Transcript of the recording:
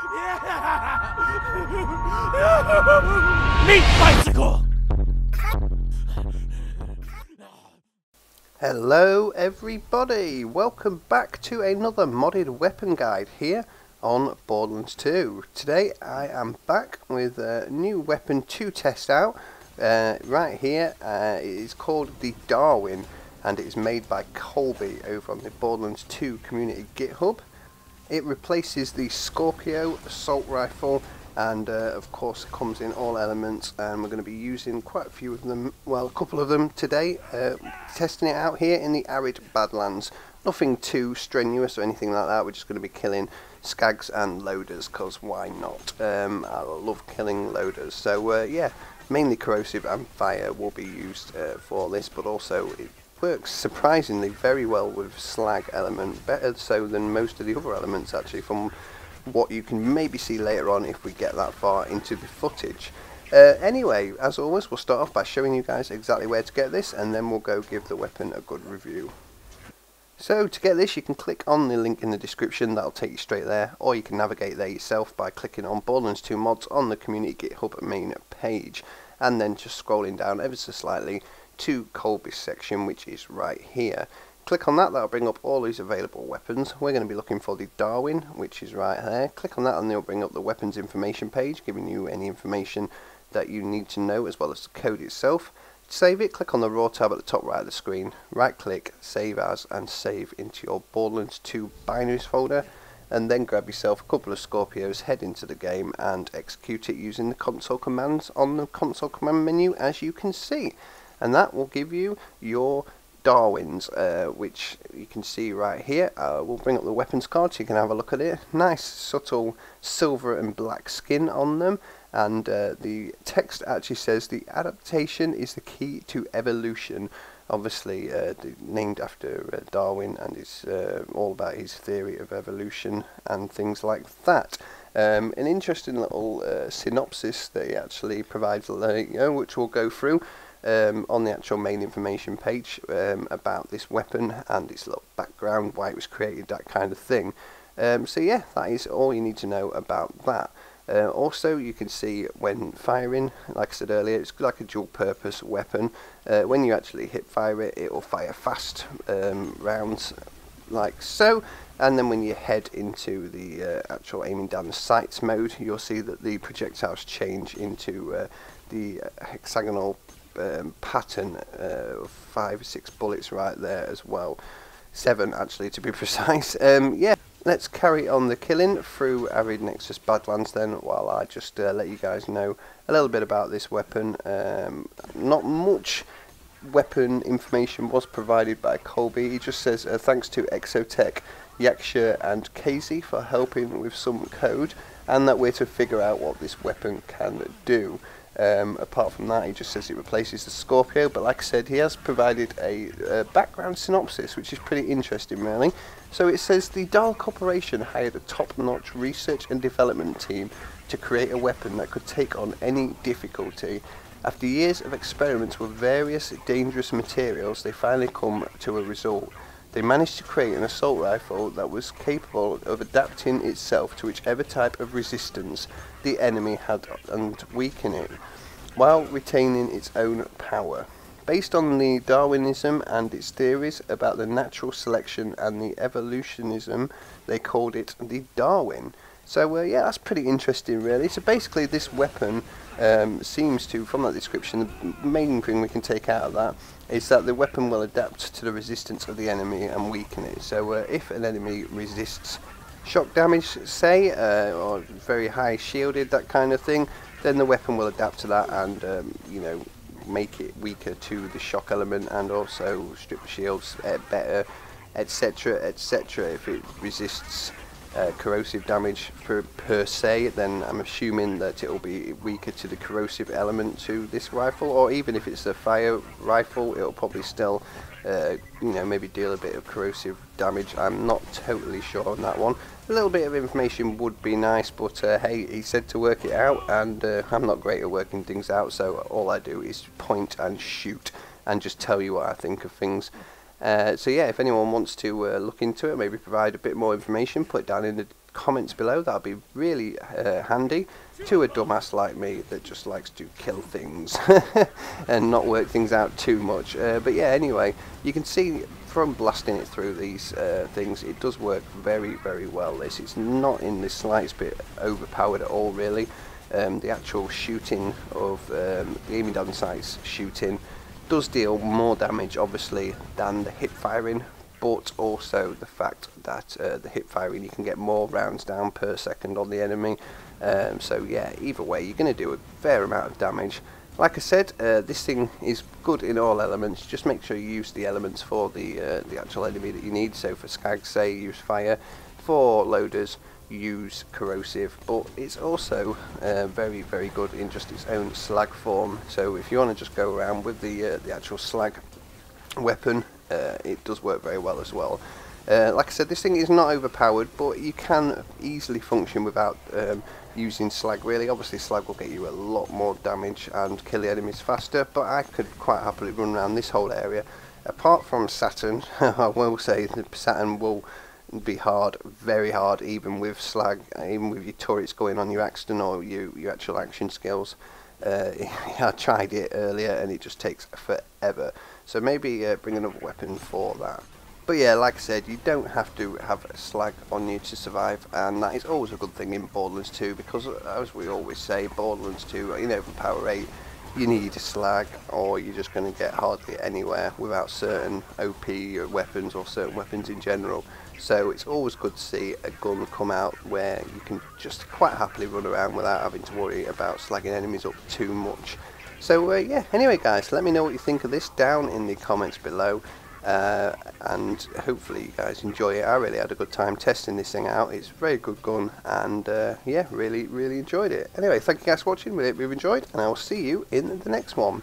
Meat bicycle! Hello everybody, welcome back to another modded weapon guide here on Borderlands 2. Today I am back with a new weapon to test out right here. It is called the Darwin and it is made by Coleby over on the Borderlands 2 community GitHub. It replaces the Scorpio assault rifle and of course it comes in all elements, and we're going to be using quite a few of them, well a couple of them today, testing it out here in the arid Badlands. Nothing too strenuous or anything like that, we're just going to be killing skags and loaders because why not. I love killing loaders, so yeah, mainly corrosive and fire will be used for this, but also it works surprisingly very well with slag element, better so than most of the other elements actually, from what you can maybe see later on if we get that far into the footage. Anyway, as always, we'll start off by showing you guys exactly where to get this, and then we'll go give the weapon a good review. So to get this, you can click on the link in the description, that'll take you straight there, or you can navigate there yourself by clicking on Borderlands 2 mods on the community GitHub main page, and then just scrolling down ever so slightly to Coleby's section, which is right here. Click on that, that'll bring up all these available weapons. We're going to be looking for the Darwin, which is right there. Click on that and it'll bring up the weapons information page, giving you any information that you need to know as well as the code itself. To save it, click on the raw tab at the top right of the screen, right click, save as, and save into your Borderlands 2 binaries folder, and then grab yourself a couple of Scorpios, head into the game and execute it using the console commands on the console command menu, as you can see. And that will give you your Darwins, which you can see right here. We'll bring up the weapons card so you can have a look at it. Nice subtle silver and black skin on them, and the text actually says the adaptation is the key to evolution. Obviously named after Darwin, and it's all about his theory of evolution and things like that. An interesting little synopsis that he actually provides, which we'll go through on the actual main information page about this weapon and its little background, why it was created, that kind of thing. So yeah, that is all you need to know about that. Also, you can see when firing, like I said earlier, it's like a dual purpose weapon. When you actually hip fire it, it will fire fast rounds like so, and then when you head into the actual aiming down the sights mode, you'll see that the projectiles change into the hexagonal pattern of 5 or 6 bullets right there as well. 7 actually, to be precise. Yeah, let's carry on the killing through arid Nexus Badlands then, while I just let you guys know a little bit about this weapon. Not much weapon information was provided by Coleby. He just says thanks to Exotech, Yaksha and Casey for helping with some code, and that we're to figure out what this weapon can do. Apart from that, he just says it replaces the Scorpio, but like I said, he has provided a background synopsis, which is pretty interesting really. So it says the Hyperion Corporation hired a top-notch research and development team to create a weapon that could take on any difficulty. After years of experiments with various dangerous materials, they finally come to a result. They managed to create an assault rifle that was capable of adapting itself to whichever type of resistance the enemy had and weaken it, while retaining its own power. Based on the Darwinism and its theories about the natural selection and the evolutionism, they called it the Darwin. So yeah, that's pretty interesting really. So basically this weapon seems to, from that description, the main thing we can take out of that is that the weapon will adapt to the resistance of the enemy and weaken it. So if an enemy resists shock damage, say, or very high shielded, that kind of thing, then the weapon will adapt to that and you know, make it weaker to the shock element, and also strip the shields better, etc, etc. If it resists corrosive damage per se, then I'm assuming that it will be weaker to the corrosive element to this rifle, or even if it's a fire rifle, it'll probably still you know, maybe deal a bit of corrosive damage. I'm not totally sure on that one. A little bit of information would be nice, but hey, he said to work it out, and I'm not great at working things out, so all I do is point and shoot and just tell you what I think of things. So yeah, if anyone wants to look into it, maybe provide a bit more information, put it down in the comments below. That'll be really handy to a dumbass like me that just likes to kill things and not work things out too much. But yeah, anyway, you can see from blasting it through these things, it does work very, very well. It's not in the slightest bit overpowered at all, really. The actual shooting of the aiming down sights shooting does deal more damage, obviously, than the hip firing, but also the fact that the hip firing, you can get more rounds down per second on the enemy. So yeah, either way, you're going to do a fair amount of damage. Like I said, this thing is good in all elements. Just make sure you use the elements for the actual enemy that you need. So for skags, say, use fire. For loaders, use corrosive. But it's also very, very good in just its own slag form. So if you want to just go around with the actual slag weapon, it does work very well as well. Like I said, this thing is not overpowered, but you can easily function without using slag, really. Obviously slag will get you a lot more damage and kill the enemies faster, but I could quite happily run around this whole area. Apart from Saturn, I will say that Saturn will be hard, very hard, even with slag, even with your turrets going on your Axton or your actual action skills. I tried it earlier and it just takes forever, so maybe bring another weapon for that. But yeah, like I said, you don't have to have a slag on you to survive, and that is always a good thing in Borderlands 2, because as we always say, Borderlands 2, you know, for power 8, you need a slag or you're just going to get hardly anywhere without certain OP weapons or certain weapons in general. So it's always good to see a gun come out where you can just quite happily run around without having to worry about slagging enemies up too much. So yeah, anyway guys, let me know what you think of this down in the comments below. And hopefully you guys enjoy it. I really had a good time testing this thing out. It's a very good gun, and yeah, really enjoyed it. Anyway, thank you guys for watching. We hope you've enjoyed, and I will see you in the next one.